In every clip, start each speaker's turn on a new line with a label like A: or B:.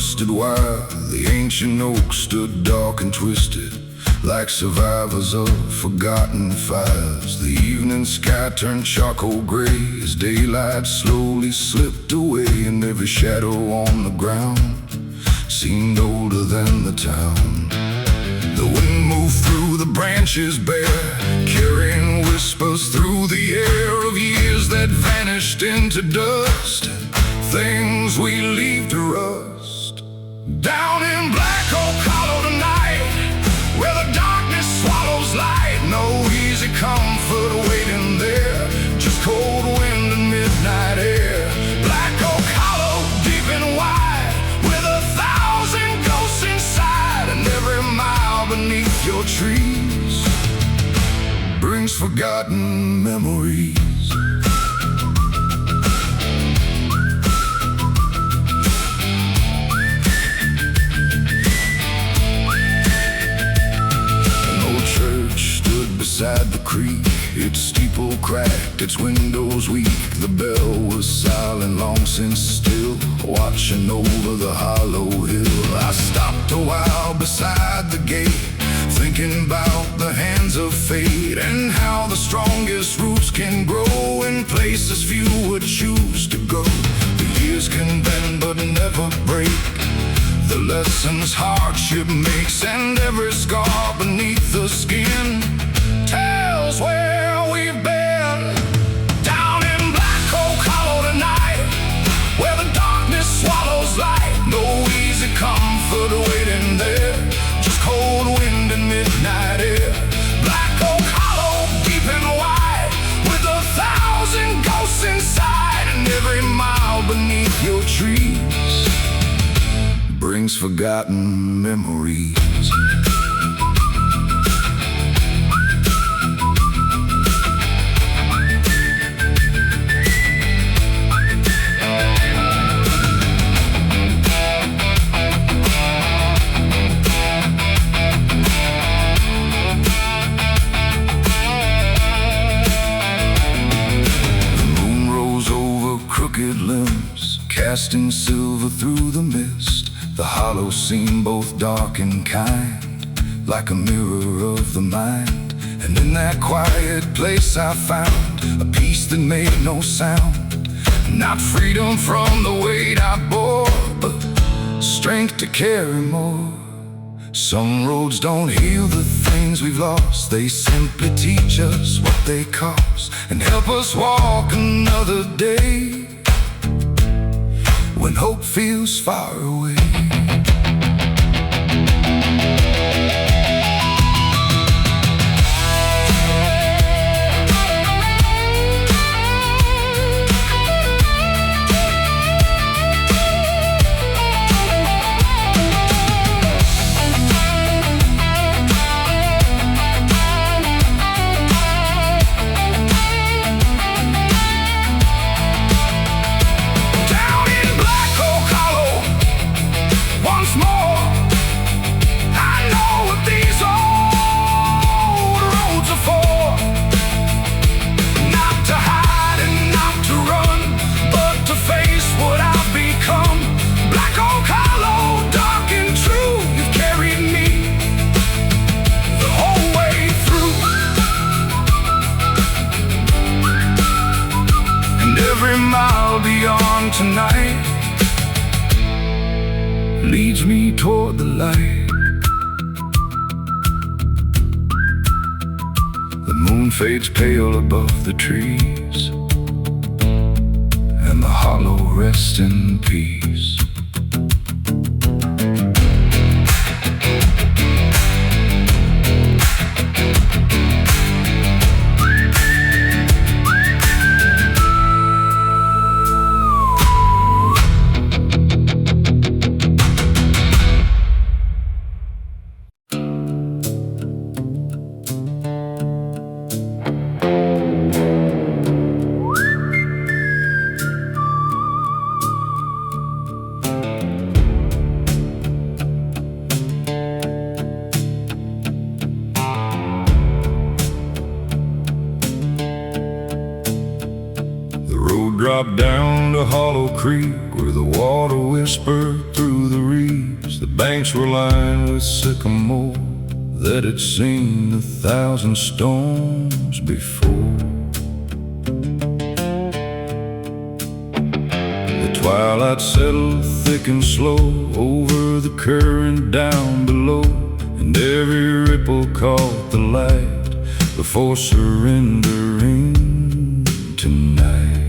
A: rusted wire, the ancient oak stood dark and twisted, like survivors of forgotten fires. The evening sky turned charcoal gray as daylight slowly slipped away, and every shadow on the ground seemed older than the town. The wind moved through the branches bare, carrying whispers through the air of years that vanished into dust, things we leave to rust. Down in Black Oak Hollow tonight, where the darkness swallows light, no easy comfort waiting there, just cold wind and midnight air. Black Oak Hollow, deep and wide, with 1,000 ghosts inside, and every mile beneath your trees brings forgotten memories. Beside the creek, its steeple cracked, its windows weak. The bell was silent, long since still, watching over the hollow hill. I stopped a while beside the gate, thinking about the hands of fate, and how the strongest roots can grow in places few would choose to go. The years can bend but never break, the lessons hardship makes, and every scar beneath the skin tells where we've been. Down in Black Oak Hollow tonight, where the darkness swallows light, no easy comfort waiting there, just cold wind and midnight air. Black Oak Hollow, deep and wide, with 1,000 ghosts inside, and every mile beneath your trees brings forgotten memories. Limbs casting silver through the mist, the hollow seemed both dark and kind, like a mirror of the mind. And in that quiet place I found a peace that made no sound, not freedom from the weight I bore, but strength to carry more. Some roads don't heal the things we've lost, they simply teach us what they cost, and help us walk another day when hope feels far away. Every mile beyond tonight leads me toward the light. The moon fades pale above the trees, and the hollow rests in peace. Dropped down to Hollow Creek, where the water whispered through the reeds. banks were lined with sycamore that had seen 1,000 storms before. The twilight settled thick and slow over the current down below, and every ripple caught the light before surrendering tonight.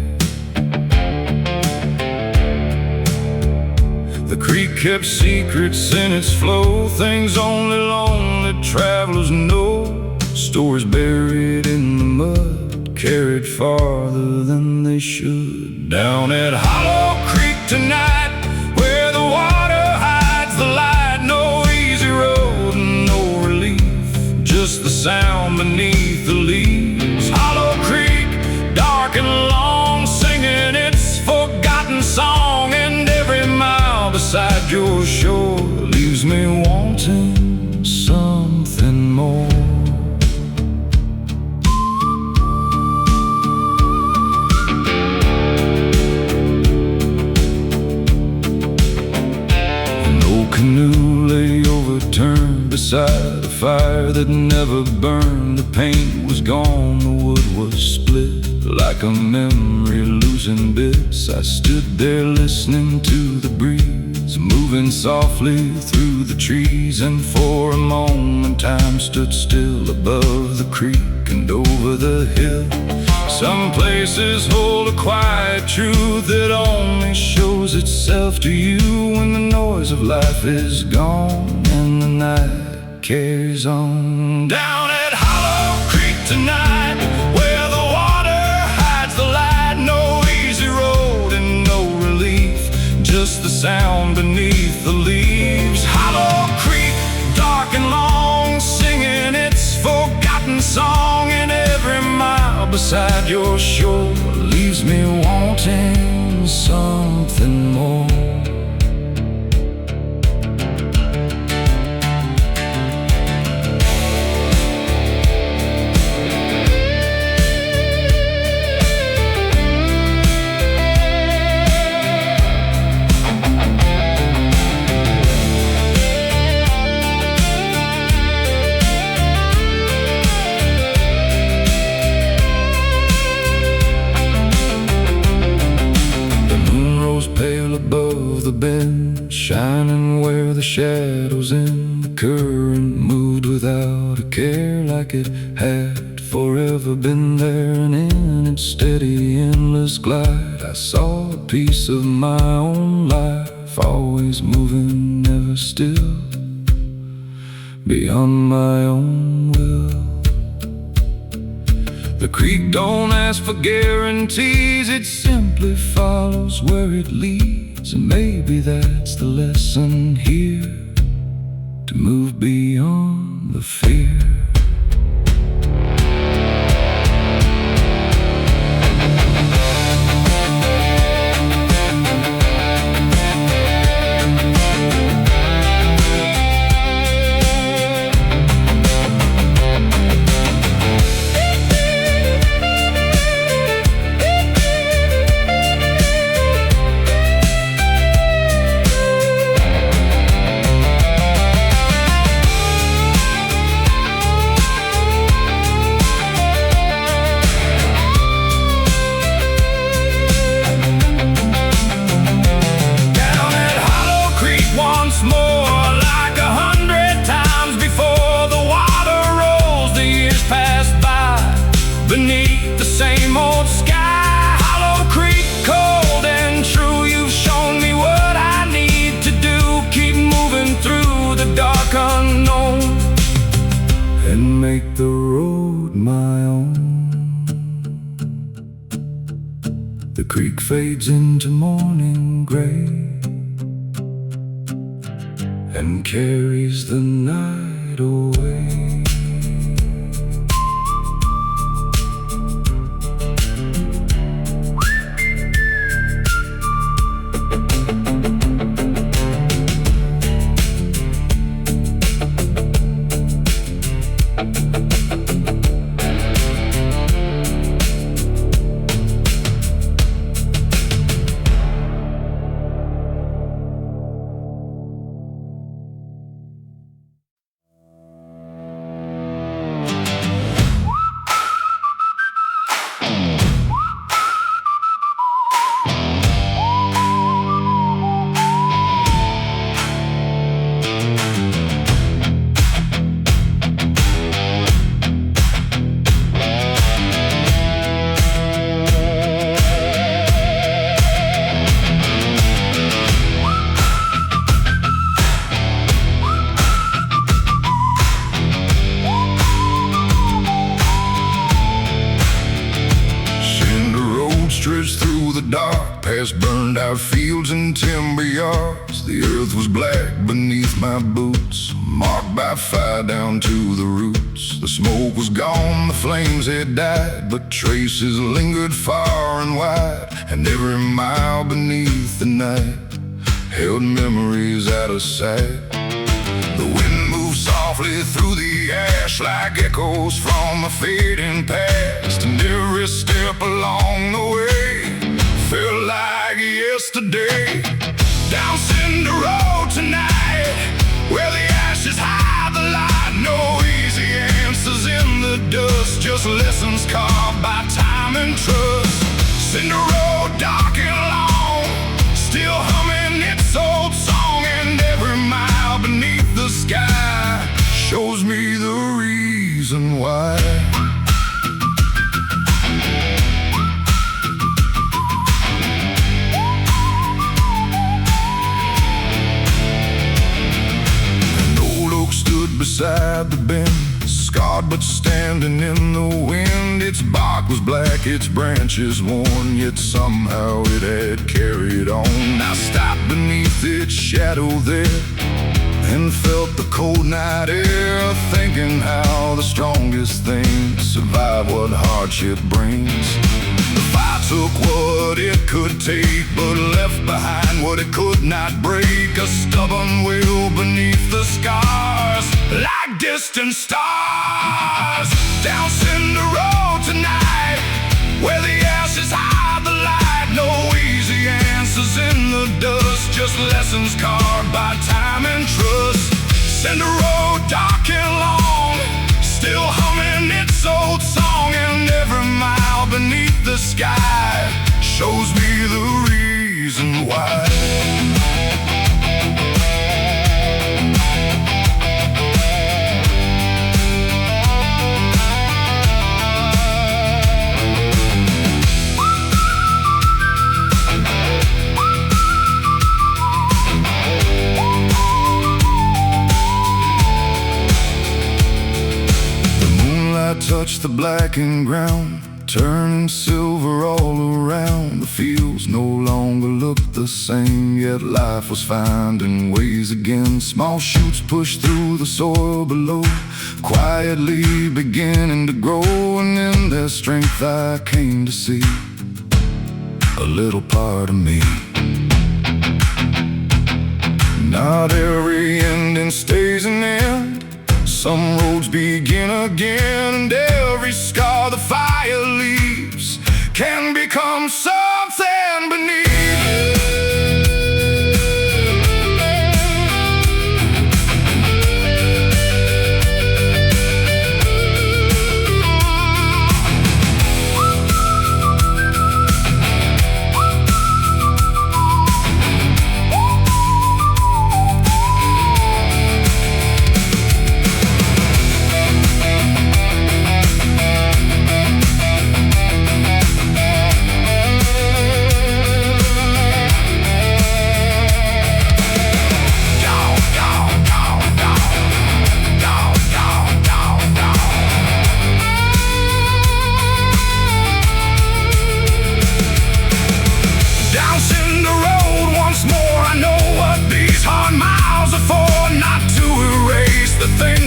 A: The creek kept secrets in its flow, things only lonely travelers know. Stories buried in the mud, carried farther than they should. Down at Hollow Creek tonight, where the water hides the light, no easy road and no relief, just the sound beneath the leaves. Hollow Creek, dark and long, singing its forgotten song, and every mile beside your shore leaves me wanting something more. An old canoe lay overturned beside a fire that never burned. The paint was gone, the wood was split like a memory losing bits. I stood there listening to the breeze moving softly through the trees, and for a moment time stood still above the creek and over the hill. Some places hold a quiet truth that only shows itself to you when the noise of life is gone and the night carries on. Down at Hollow Creek tonight, where the water hides the light, no easy road and no relief, just the sound beneath the leaves. Hollow Creek, dark and long, singing its forgotten song, and every mile beside your shore leaves me wanting something more. Pale above the bend, shining where the shadows in the current moved without a care, like it had forever been there. And in its steady, endless glide, I saw a piece of my own life, always moving, never still, beyond my own will. The creek don't ask for guarantees, it simply follows where it leads. And maybe that's the lesson here, to move beyond the fear. Beneath the same old sky, Hollow Creek, cold and true, you've shown me what I need to do. Keep moving through the dark unknown and make the road my own. The creek fades into morning gray and carries the night away. past burned out fields and timber yards. The earth was black beneath my boots, marked by fire down to the roots. The smoke was gone, the flames had died, but traces lingered far and wide. And every mile beneath the night held memories out of sight. The wind moved softly through the ash like echoes from a fading past, and every step along the way felt like yesterday. Down Cinder Road tonight, where the ashes hide the light. No easy answers in the dust, just lessons carved by time and trust. Cinder Road, dark and long, still humming its old song, and every mile beneath the sky shows me the reason why. An old oak stood beside the bend, scarred but standing in the wind. Its bark was black, its branches worn, yet somehow it had carried on. I stopped beneath its shadow there and felt the cold night air, thinking how the strongest things survive what hardship brings. The fire took what it could take, but left behind what it could not break. A stubborn will beneath the scars, like distant stars. Down Cinder Road tonight, where the ashes hide the light. No easy answers in the dust, just lessons carved by time and trust. Cinder Road, dark and long, still humming its old song, and every mile beneath the sky shows me the reason why. Touch the blackened ground, turning silver all around. The fields no longer looked the same, yet life was finding ways again. Small shoots pushed through the soil below, quietly beginning to grow. And in their strength I came to see a little part of me. Not every ending stays an end. Some roads begin again, and every scar the fire leaves can become something beneath.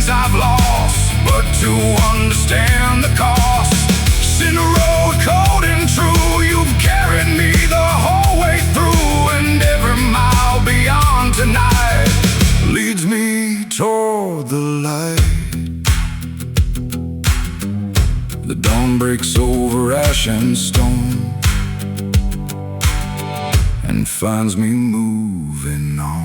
A: I've lost, but to understand the cost. Cinder Road, cold and true, you've carried me the whole way through, and every mile beyond tonight leads me toward the light. The dawn breaks over ash and stone and finds me moving on.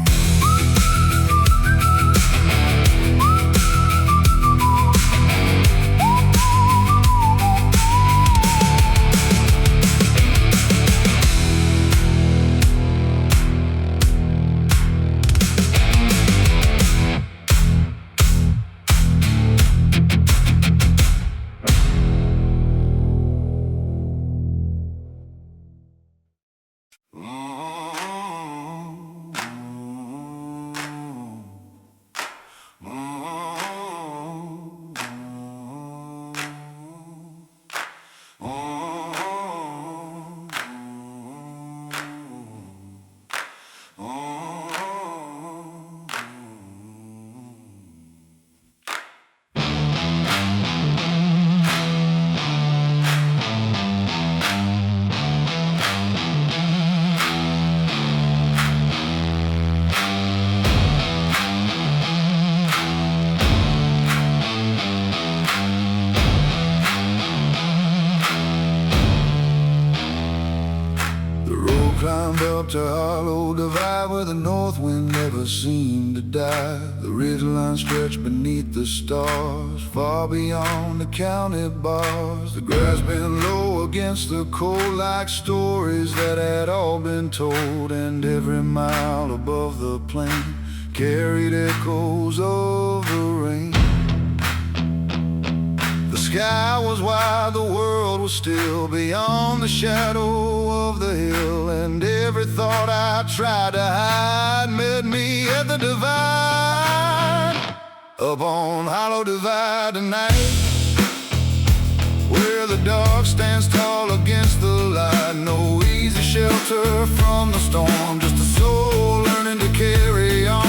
A: seemed to die. The ridgeline stretched beneath the stars, far beyond the counted bars. The grass bent low against the cold like stories that had all been told, and every mile above the plain carried echoes of the rain. The sky was wide, the world was still beyond the shadow of the hill, and every thought I tried to hide met me at the divide. Up on Hollow Divide tonight, where the dark stands tall against the light. No easy shelter from the storm, just a soul learning to carry on.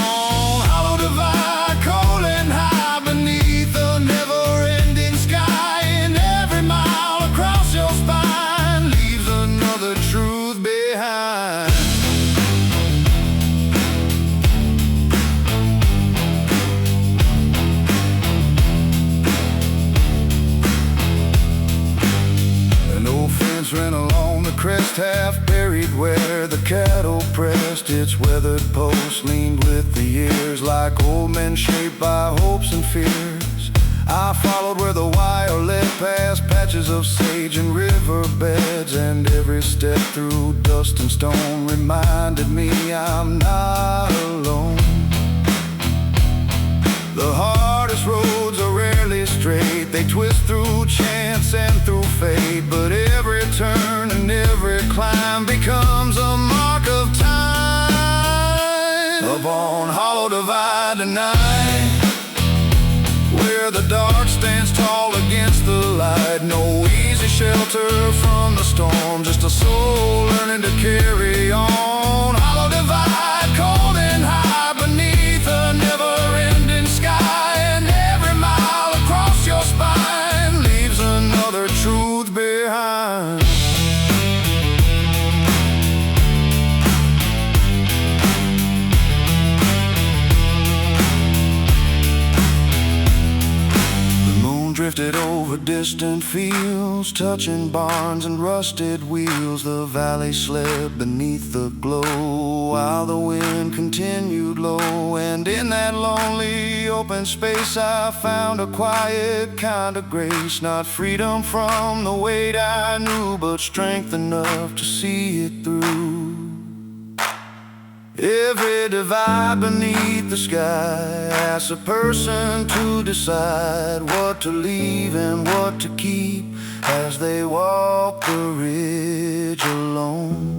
A: Hollow Divide, cold and high beneath a never-ending sky, and every mile across your spine leaves another truth behind. Ran along the crest, half buried where the cattle pressed. Its weathered post leaned with the years, like old men shaped by hopes and fears. I followed where the wire led past patches of sage and riverbeds, and every step through dust and stone reminded me I'm not alone. The hardest roads are rarely straight, they twist through chance and through fate, but every turn and every climb becomes a mark of time. Up on Hollow Divide tonight, where the dark stands tall against the light. No easy shelter from the storm, just a soul learning to carry on. Hollow Divide, cold and high beneath a never-ending sky, and every mile across your spine leaves another truth behind. Drifted over distant fields, touching barns and rusted wheels. The valley slept beneath the glow, while the wind continued low. And in that lonely open space I found a quiet kind of grace. Not freedom from the weight I knew, but strength enough to see it through. Every divide beneath the sky asks a person to decide what to leave and what to keep as they walk the ridge alone.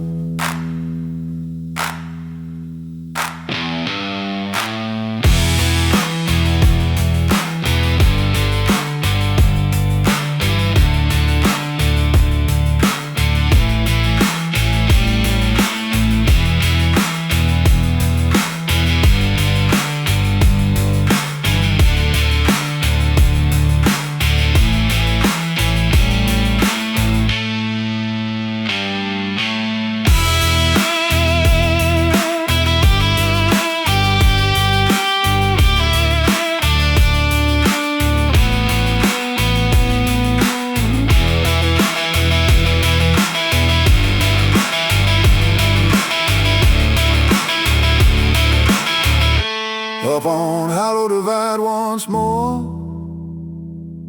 A: Up on Hollow Divide once more,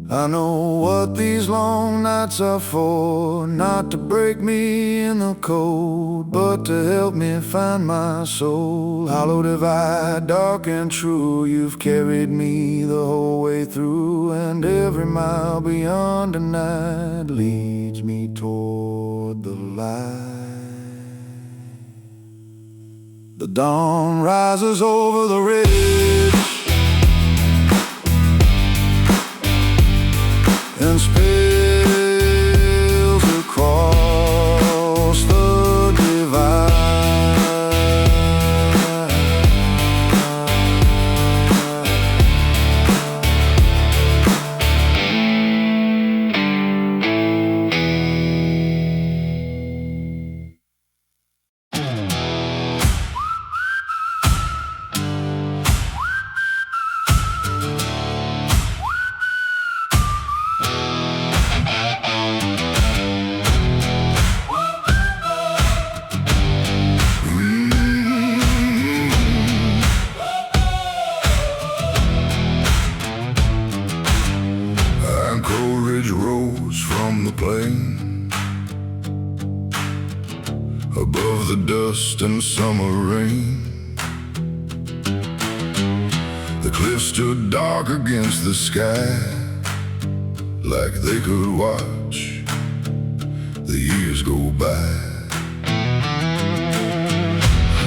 A: I know what these long nights are for. Not to break me in the cold, but to help me find my soul. Hollow Divide, dark and true, you've carried me the whole way through, and every mile beyond the night leads me toward the light. The dawn rises over the ridge and spills across the divide. dust and summer rain. The cliffs stood dark against the sky, like they could watch the years go by.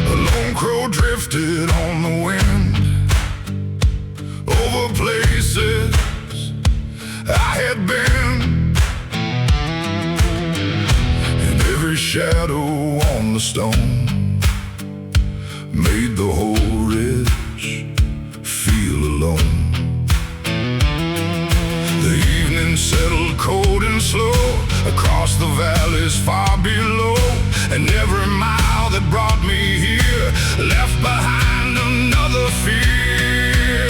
A: A lone crow drifted on the wind over places I had been, and every shadow on the stone made the whole ridge feel alone. The evening settled cold and slow across the valleys far below, and every mile that brought me here left behind another fear.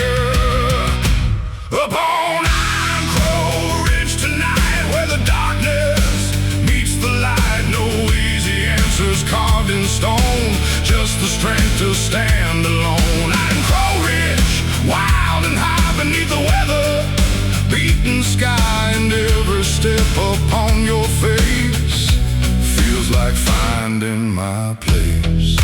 A: Upon Iron Crow Ridge tonight, where the darkness meets the light, no easy answers carved in stone, just the strength to stand alone. Iron Crow Ridge, wild and high beneath the weather beaten sky, and every step upon your face feels like finding my place.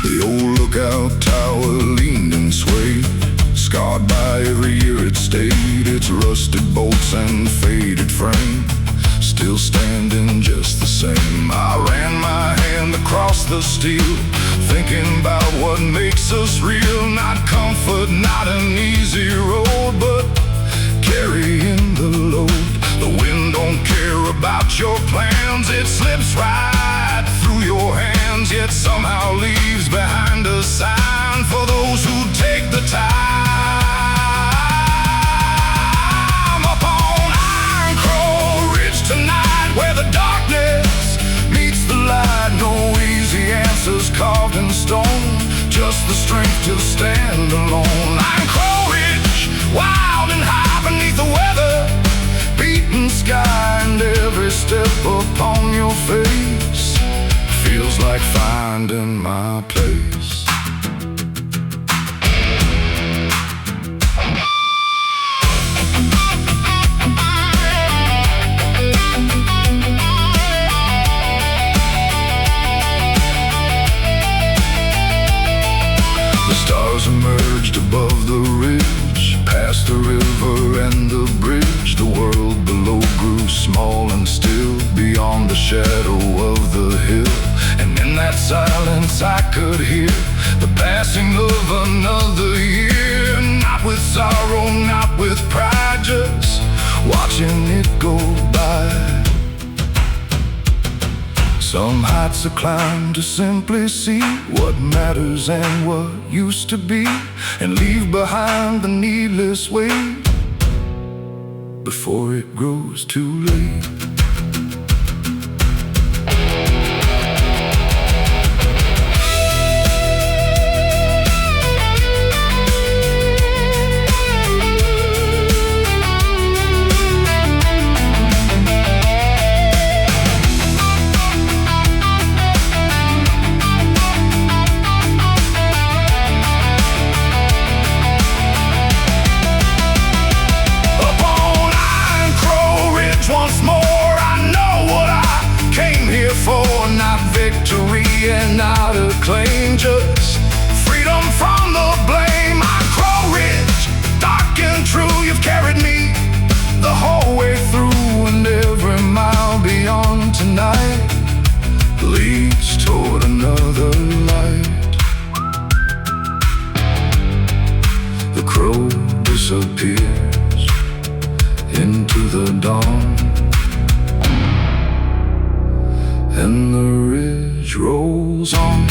A: The old lookout tower leaned and swayed, scarred by every year it stayed, its rusted bolts and faded frame still standing just the same. I ran my hand across the steel, thinking about what makes us real. Not comfort, not an easy road, but carrying the load. The wind don't care about your plans, it slips right through your hands, yet somehow leaves behind a sign for those who take the time. Upon Iron Crow Ridge tonight, where the darkness meets the light, no easy answers carved in stone, just the strength to stand alone. Iron Crow Ridge, wild and high beneath the weather beaten sky, and every step upon your face feels like finding my place. The stars emerged above the ridge, past the river and the bridge. The world below grew small and still, beyond the shadow of the hill. And in that silence I could hear the passing of another year. Not with sorrow, not with pride, just watching it go by. Some heights are climbed to simply see what matters and what used to be, and leave behind the needless weight before it grows too late. And not a claim, just freedom from the blame. Iron Crow Ridge, dark and true, you've carried me the whole way through, and every mile beyond tonight leads toward another light. The crow disappears into the dawn, and the ridge rolls on.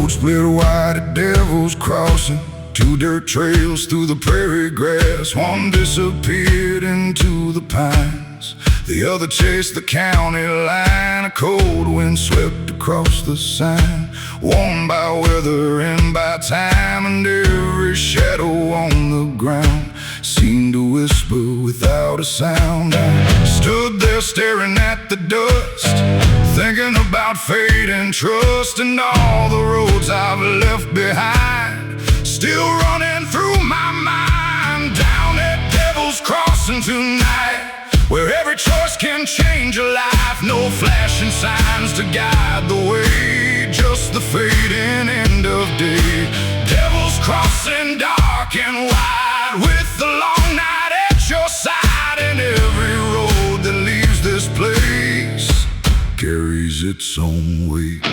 A: Split wide at Devil's Crossing, Two dirt trails through the prairie grass. One disappeared into the pines. The other chased the county line. A cold wind swept across the sign, worn by weather and by time. And every shadow on the ground seemed to whisper without a sound. I stood there staring at the dust, thinking about fate and trust, and all the roads I've left behind still running through my mind. Down at Devil's Crossing tonight, where every choice can change a life. No flashing signs to guide the way, just the fading end of day. Devil's Crossing, dark and wide, with the long night at your side. And every road that leaves this place carries its own weight.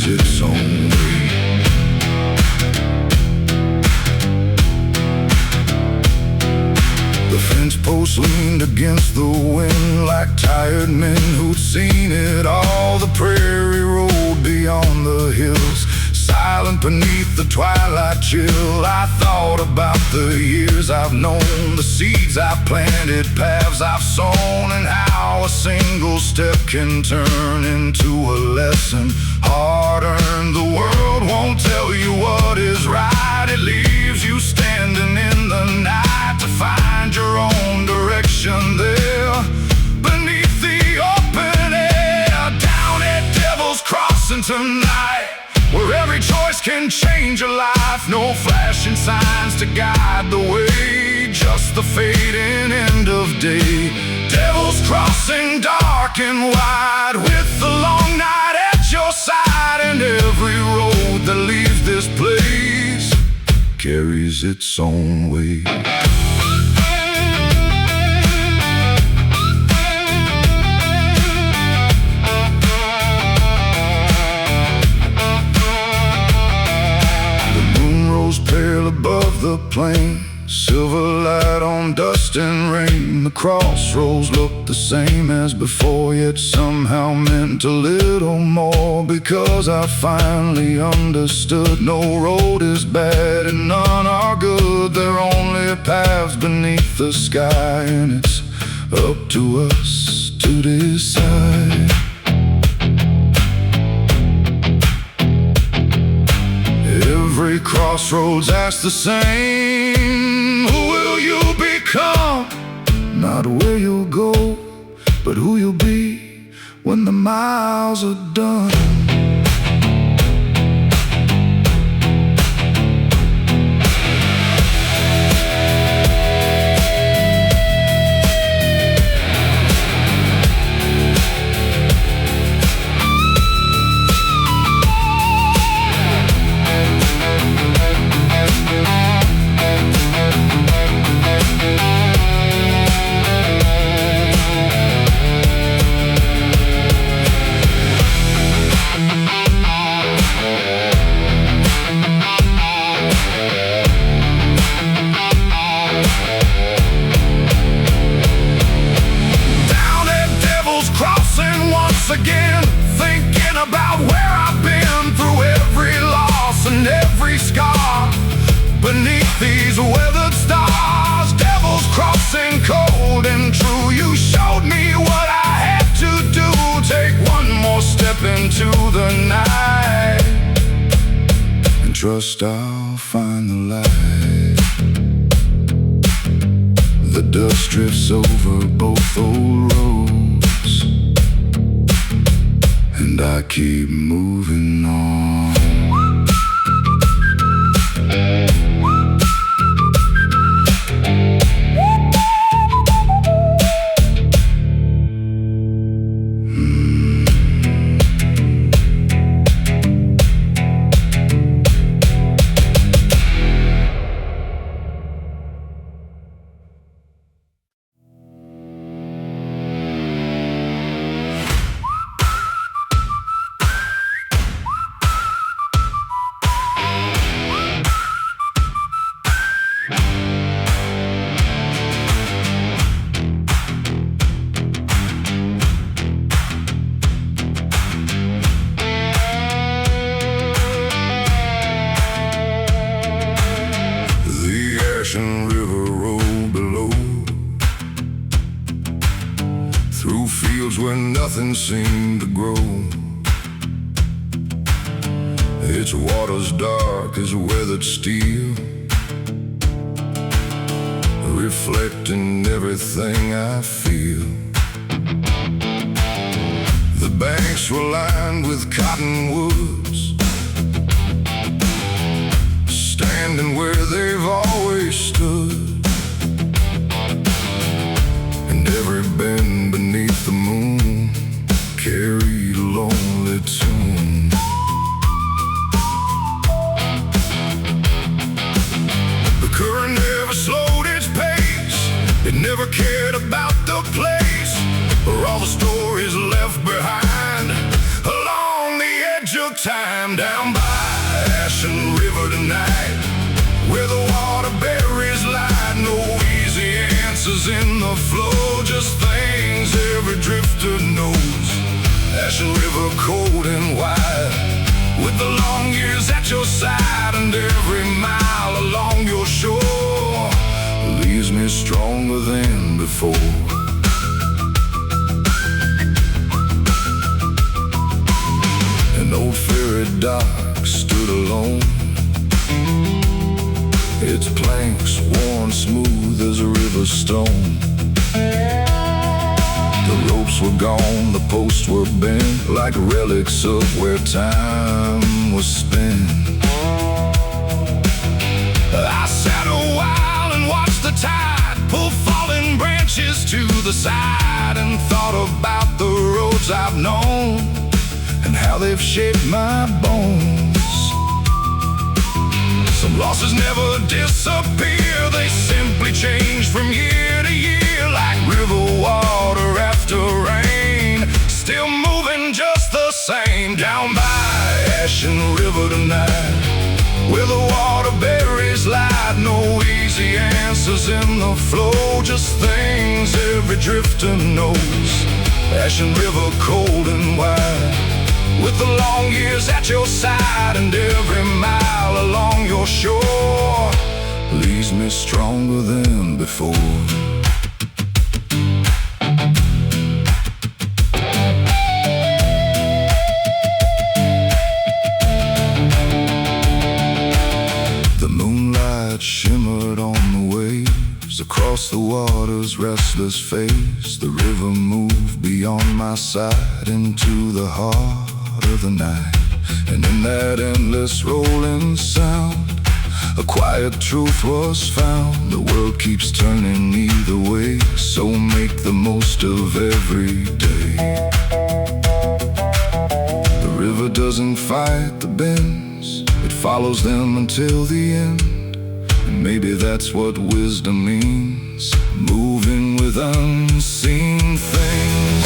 A: Its own way. The fence posts leaned against the wind like tired men who'd seen it all. The prairie road beyond the hills, silent beneath the twilight chill. I thought about the years I've known, the seeds I've planted, paths I've sown, and how a single step can turn into a lesson hard-earned. The world won't tell you what is right. It leaves you standing in the night to find your own direction there beneath the open air. Down at Devil's Crossing tonight, where every choice can change a life. No flashing signs to guide the way, just the fading end of day. Devil's Crossing, dark and wide, with the long night at your side. And every road that leaves this place carries its own way. Pale above the plain, silver light on dust and rain. The crossroads looked the same as before, yet somehow meant a little more, because I finally understood no road is bad and none are good. They're only paths beneath the sky, and it's up to us to decide. Every crossroads asks the same: who will you become? Not where you'll go, but who you'll be when the miles are done. Again, thinking about where I've been, through every loss and every scar, beneath these weathered stars. Devil's Crossing, cold and true, you showed me what I had to do. Take one more step into the night and trust I'll find the light. The dust drifts over both old roads, and I keep moving on. Ashen River rolled below, through fields where nothing seemed to grow. Its waters dark as weathered steel, reflecting everything I feel. The banks were lined with cottonwoods, standing where they've always stood, and every bend beneath the moon carried a lonely tune. The current never slowed its pace, it never cared about the place, or all the stories left behind along the edge of time. Down by Ashen River tonight, where the water berries lie, no easy answers in the flow, just things every drifter knows. Ashen River cold and wide, with the long years at your side, and every mile along your shore leaves me stronger than before. An old ferry dock stood alone, its planks worn smooth as a river stone. The ropes were gone, the posts were bent, like relics of where time was spent. I sat a while and watched the tide pull fallen branches to the side, and thought about the roads I've known and how they've shaped my bones. Some losses never disappear, they simply change from year to year, like river water after rain, still moving just the same. Down by Ashen River tonight, where the water berries lie, no easy answers in the flow, just things every drifter knows. Ashen River cold and wide, with the long years at your side, and every mile along your shore leaves me stronger than before. The moonlight shimmered on the waves, across the water's restless face. The river moved beyond my sight into the heart of the night, and in that endless rolling sound a quiet truth was found. The world keeps turning either way, so make the most of every day. The river doesn't fight the bends, it follows them until the end. And maybe that's what wisdom means, moving with unseen things.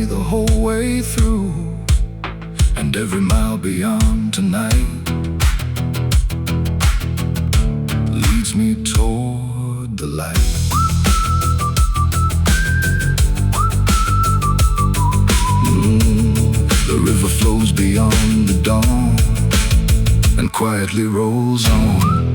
A: The whole way through, and every mile beyond tonight leads me toward the light. The river flows beyond the dawn and quietly rolls on.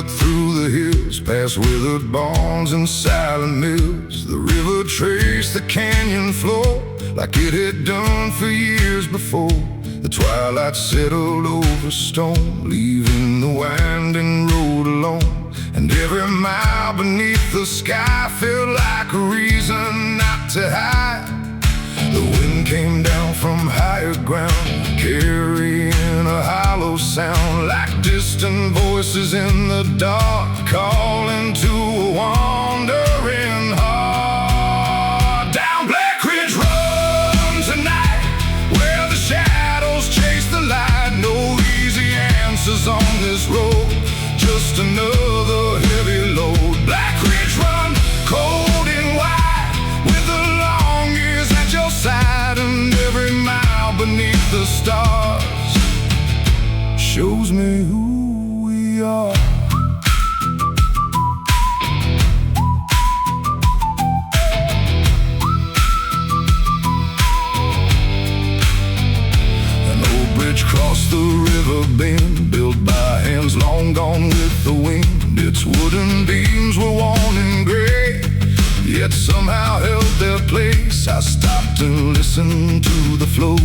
A: cut through the hills, past withered barns and silent mills. The river traced the canyon floor like it had done for years before. The twilight settled over stone, leaving the winding road alone. And every mile beneath the sky felt like a reason not to hide. The wind came down from higher ground, carrying a hollow sound, like distant voices in the dark, calling to a wandering heart. Down Blackridge run tonight, where the shadows chase the light. No easy answers on this road, just another heavy load. Blackridge run, cold and wide, with the long years at your side. And every mile beneath the stars shows me who we are. An old bridge crossed the river bend, built by hands long gone with the wind. Its wooden beams were worn and gray, yet somehow held their place. I stopped and listened to the flow,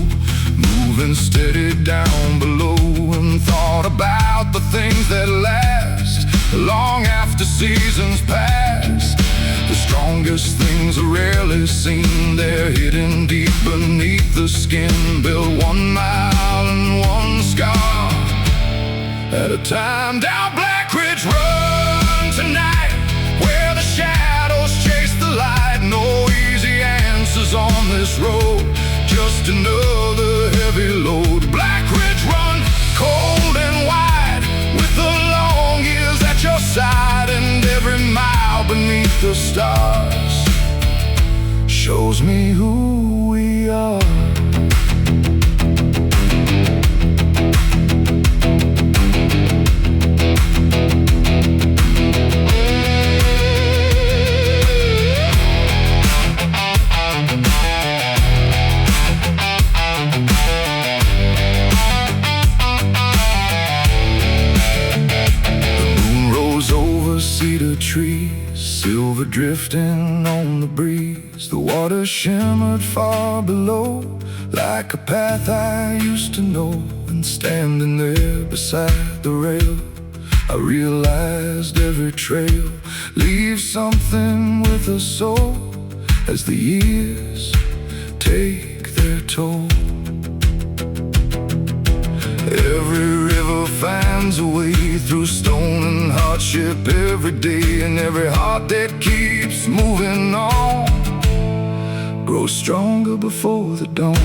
A: moving steady down below, and thought about the things that last long after seasons pass. The strongest things are rarely seen, they're hidden deep beneath the skin. Built 1 mile and 1 scar at a time. Down Blackridge run tonight, where the shadows chase the light. No easy answers on this road, just another heavy load. Blackridge run, cold and wide, with the long years at your side. And every mile beneath the stars shows me who we are. Cedar trees, silver drifting on the breeze. The water shimmered far below, like a path I used to know. And standing there beside the rail, I realized every trail leaves something with a soul, as the years take their toll. Every river finds a way through stone and hardship every day. And every heart that keeps moving on grows stronger before the dawn.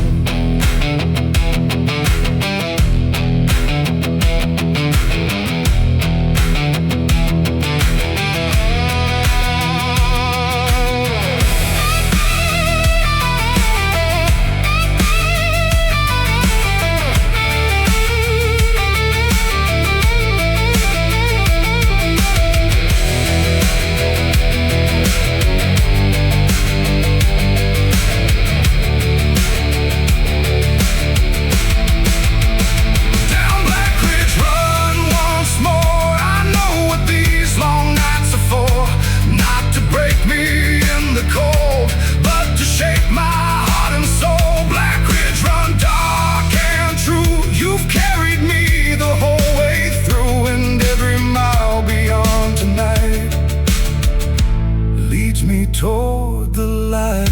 A: Toward the light,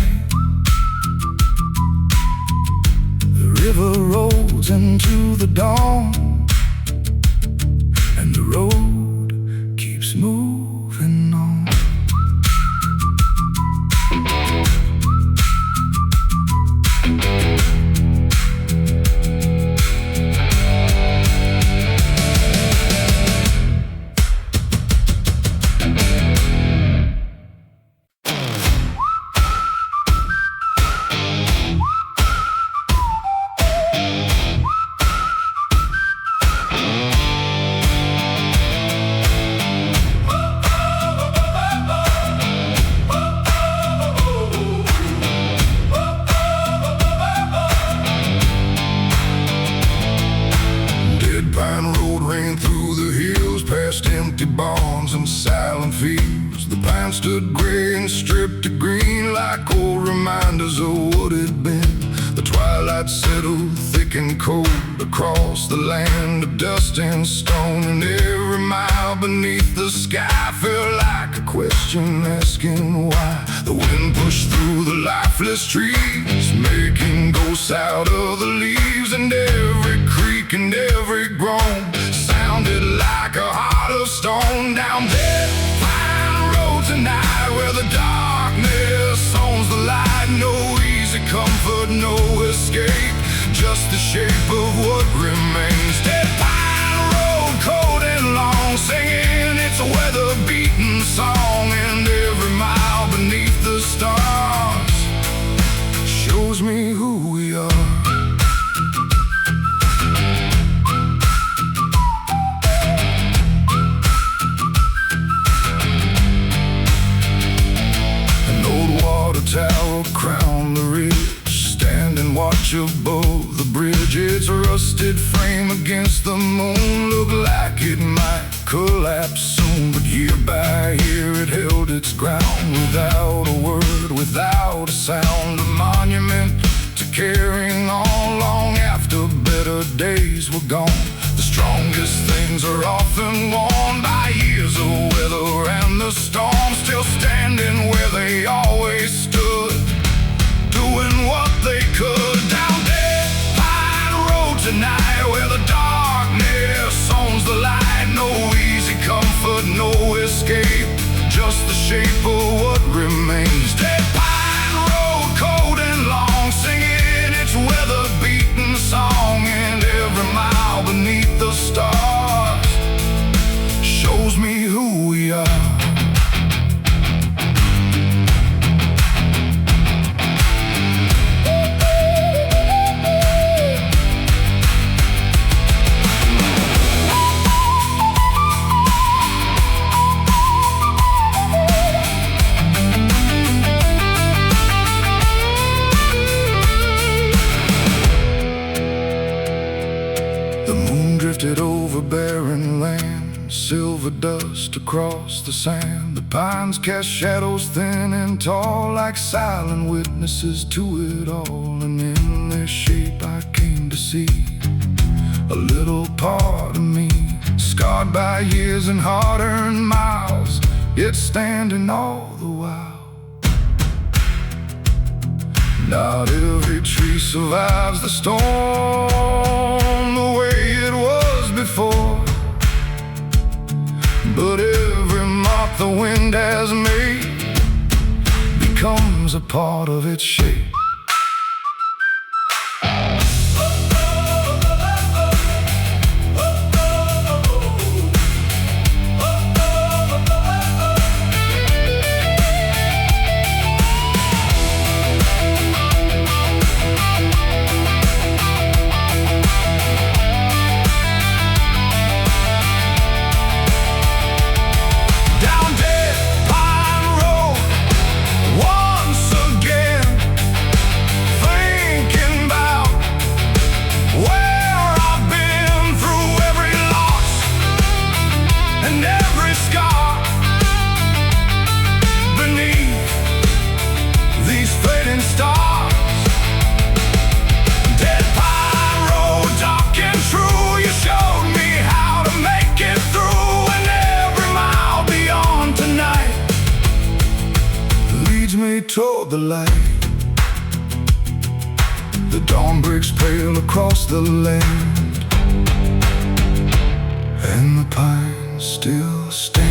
A: the river rolls into the dawn, and the road keeps moving on. lawns and silent fields. The pines stood gray and stripped to green, like old reminders of what had been. The twilight settled thick and cold across the land of dust and stone, and every mile beneath the sky felt like a question asking why. The wind pushed through the lifeless trees, making ghosts out of the leaves, and every creak and every groan sounded like a heart of stone. Down that pine road tonight, where the darkness owns the light, no easy comfort, no escape, just the shape of what remains. Dead pine road, cold and long, singing its weather-beaten song, and every mile beneath the stars shows me who we are. Tower crowned the ridge, standing watch above the bridge. Its rusted frame against the moon looked like it might collapse soon, but year by year it held its ground, without a word, without a sound. A monument to carrying on long after better days were gone. The strongest things are often worn by years of weather and the storm, still standing where they always stood, doing what they could. Down Dead Pine Road tonight, where the darkness owns the light, no easy comfort, no escape, just the shape of what remains. Dead Pine Road, cold and long, singing its weather-beaten song, and every mile beneath the stars shows me who we are. Over barren land, silver dust across the sand. The pines cast shadows thin and tall, like silent witnesses to it all. And in their shape I came to see a little part of me, scarred by years and hard-earned miles, yet standing all the while. Not every tree survives the storm the way it was before, but every mark the wind has made becomes a part of its shape. Toward the light, the dawn breaks pale across the land, and the pines still stand.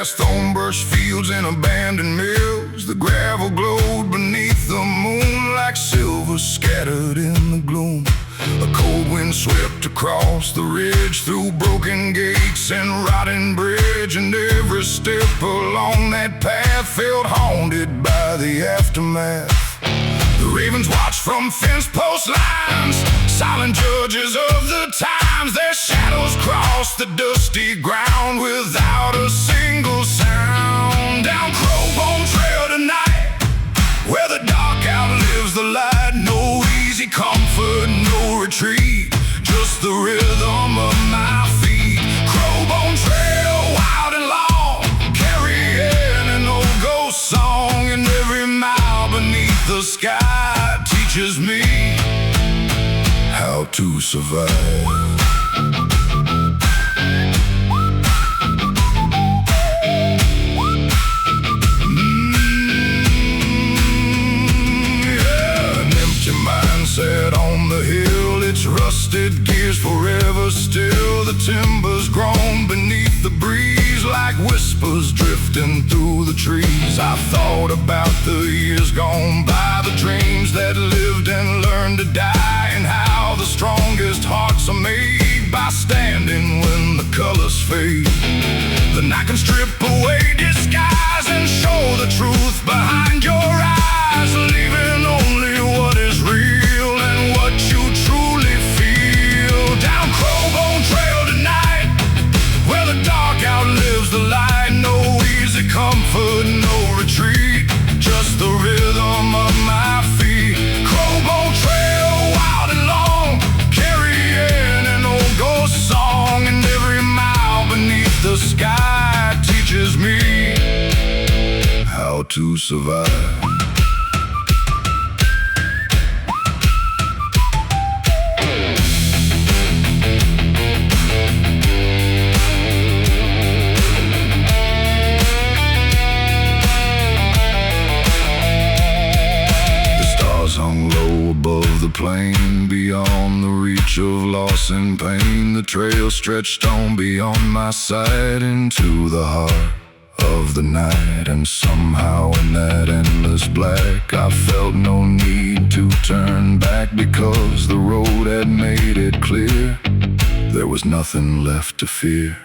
A: past thornbush fields and abandoned mills. The gravel glowed beneath the moon like silver scattered in the gloom. A cold wind swept across the ridge through broken gates and rotting bridge, and every step along that path felt haunted by the aftermath. The ravens watched from fence post lines, silent judges of the times. Their shadows crossed the dusty ground without a single sound. Down Crowbone Trail tonight, where the dark outlives the light. No easy comfort, no retreat, just the rhythm of my feet. Crowbone Trail, wild and long, carrying an old ghost song. And every mile beneath the sky teaches me how to survive. Set on the hill, its rusted gears forever still. The timbers groan beneath the breeze like whispers drifting through the trees. I thought about the years gone by, the dreams that lived and learned to die, and how the strongest hearts are made by standing when the colors fade. The night can strip away disguise and show the truth behind your eyes, leaving only what is real. Outlives the light, no easy comfort, no retreat, just the rhythm of my feet. Crowbone Trail, wild and long, carrying an old ghost song. And every mile beneath the sky teaches me how to survive. Hung low above the plain, beyond the reach of loss and pain. The trail stretched on beyond my sight into the heart of the night. And somehow in that endless black I felt no need to turn back, because the road had made it clear there was nothing left to fear.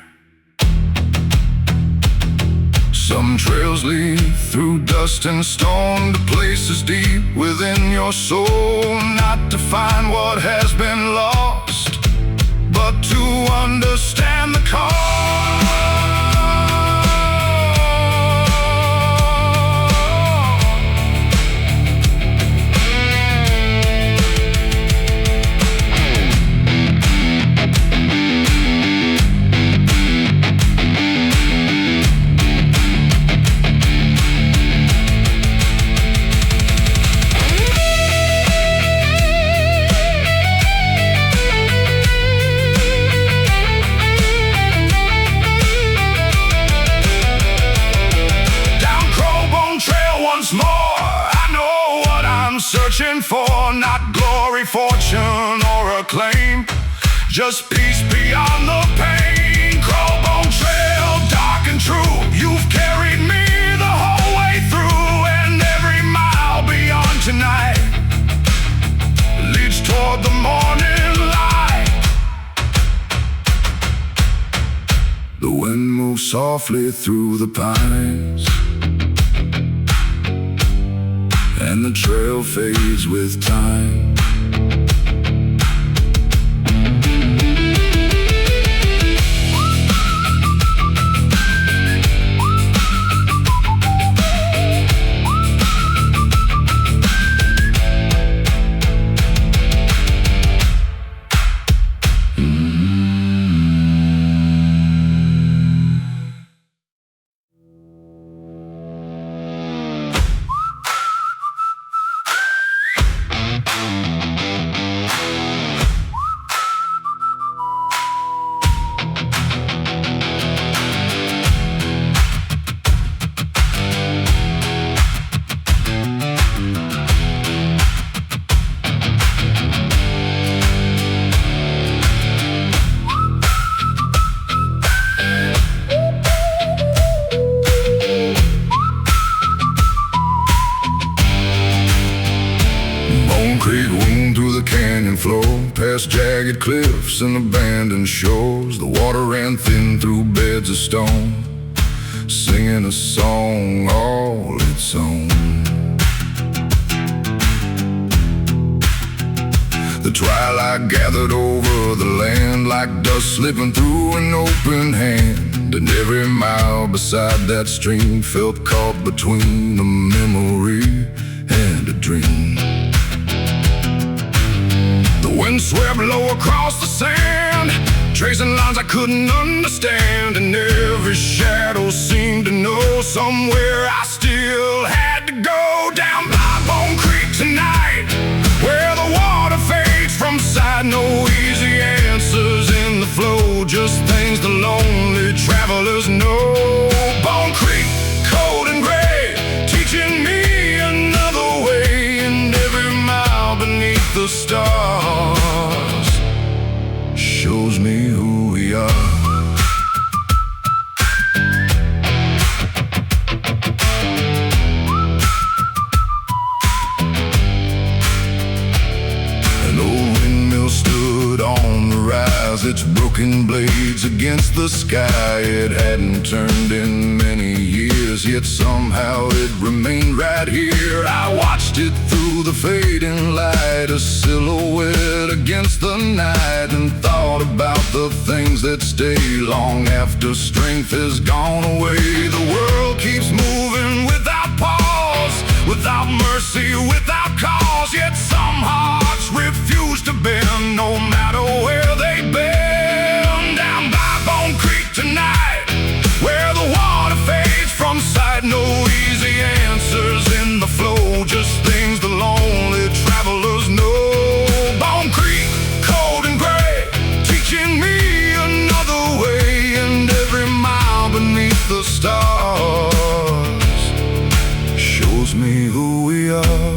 A: Some trails lead through dust and stone to places deep within your soul, not to find what has been lost, but to understand the cause. Searching for not glory, fortune, or acclaim, just peace beyond the pain. Crowbone Trail, dark and true, you've carried me the whole way through. And every mile beyond tonight leads toward the morning light. The wind moves softly through the pines, and the trail fades with time. past jagged cliffs and abandoned shores. The water ran thin through beds of stone, singing a song all its own. The twilight gathered over the land like dust slipping through an open hand, and every mile beside that stream felt caught between a memory and a dream. The wind swept low across the sand, tracing lines I couldn't understand, and every shadow seemed to know somewhere I still had to go. Down by Bone Creek tonight, where the water fades from sight. No easy answers in the flow, just things the lonely travelers know. Bone Creek, cold and gray, teaching me another way, and every mile beneath the stars shows me who we are. Its broken blades against the sky. It hadn't turned in many years, yet somehow it remained right here. I watched it through the fading light, a silhouette against the night, and thought about the things that stay long after strength has gone away. The world keeps moving without pause, without mercy, without cause, yet some hearts refuse to bend, no matter where they bend. Down by Bone Creek tonight, where the water fades from sight. No easy answers in the flow, just things the lonely travelers know. Bone Creek, cold and gray, teaching me another way, and every mile beneath the stars shows me who we are.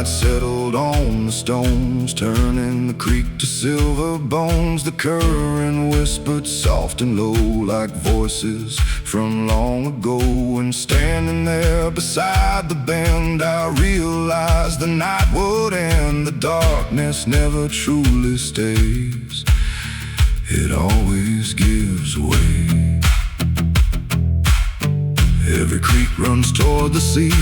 A: Settled on the stones, turning the creek to silver bones. The current whispered soft and low like voices from long ago. And standing there beside the bend, I realized the night would end. The darkness never truly stays, it always gives way. Every creek runs toward the sea,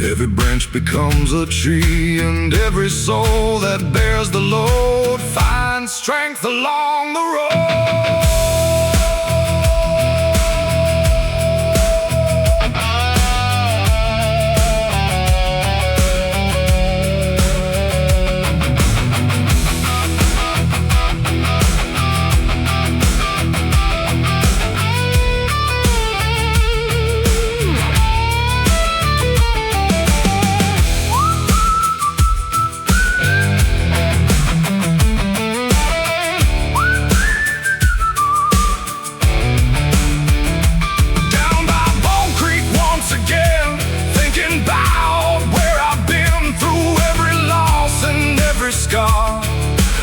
A: every branch becomes a tree, and every soul that bears the load finds strength along the road.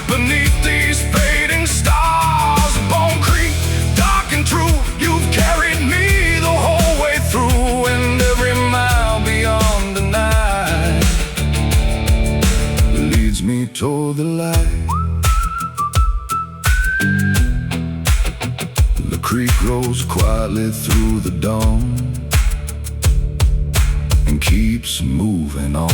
A: Beneath these fading stars, Bone Creek, dark and true, you've carried me the whole way through, and every mile beyond the night leads me toward the light. The creek rolls quietly through the dawn and keeps moving on.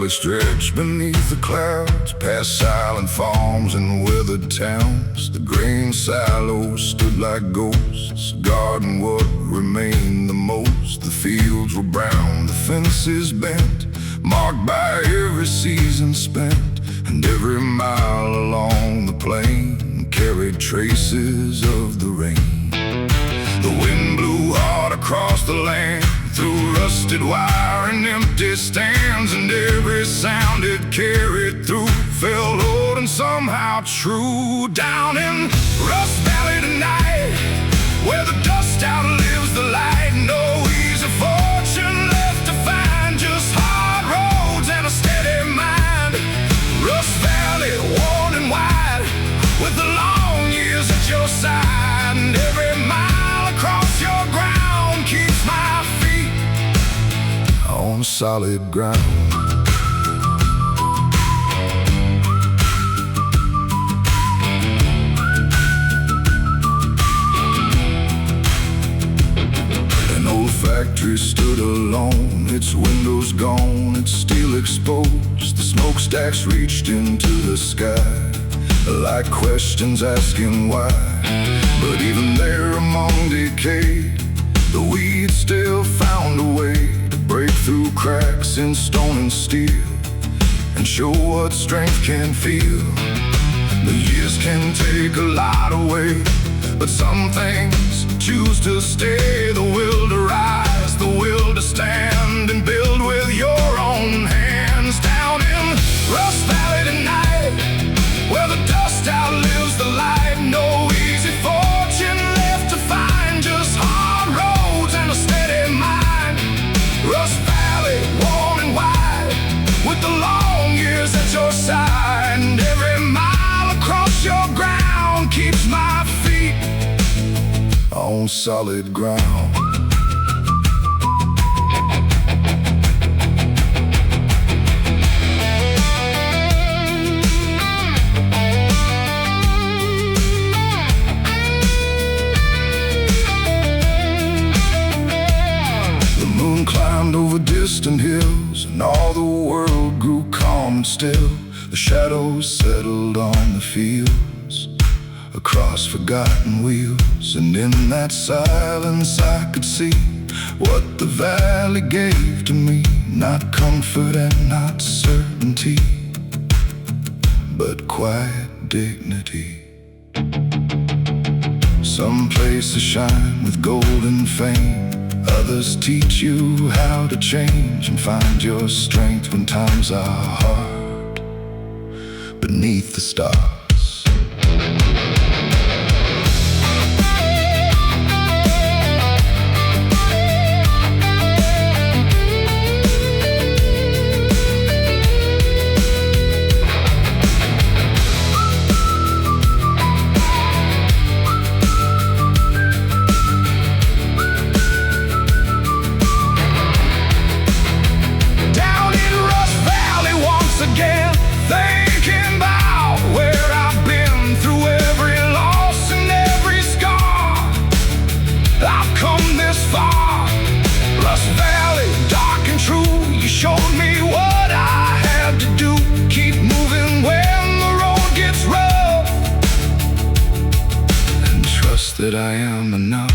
A: Valley stretched beneath the clouds, past silent farms and weathered towns. The grain silos stood like ghosts, guarding what remained the most. The fields were brown, the fences bent, marked by every season spent. And every mile along the plain carried traces of the rain. The wind blew hard across the land, through rusted wire and empty stands, and every sound it carried through felt old and somehow true. Down in Rust Valley tonight, where the dust outlives the light, no easy fortune left to find, just hard roads and a steady mind. Rust Valley, worn and wide, with the long years at your side, and every mile across your ground keeps my feet on solid ground. An old factory stood alone, its windows gone, its steel exposed. The smokestacks reached into the sky, like questions asking why. But even there among decay, the weeds still found a way to break through cracks in stone and steel, and show what strength can feel. The years can take a lot away, but some things choose to stay. The will to rise, the will to stand and build with your own hands. Down in Rust Valley tonight, where the dust outlives the light, no easy fortune left to find, just hard roads and a steady mind. Rust Valley, worn and wide, with the long years at your side, and every mile across your ground keeps my feet on solid ground. Climbed over distant hills, and all the world grew calm and still. The shadows settled on the fields, across forgotten wheels. And in that silence I could see what the valley gave to me. Not comfort and not certainty, but quiet dignity. Some places shine with golden fame, others teach you how to change and find your strength when times are hard beneath the stars. Again, thinking about where I've been, through every loss and every scar. I've come this far. Rust Valley, dark and true, you showed me what I had to do. Keep moving when the road gets rough, and trust that I am enough.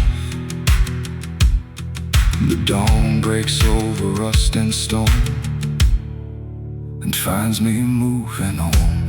A: The dawn breaks over rust and stone, and finds me moving on.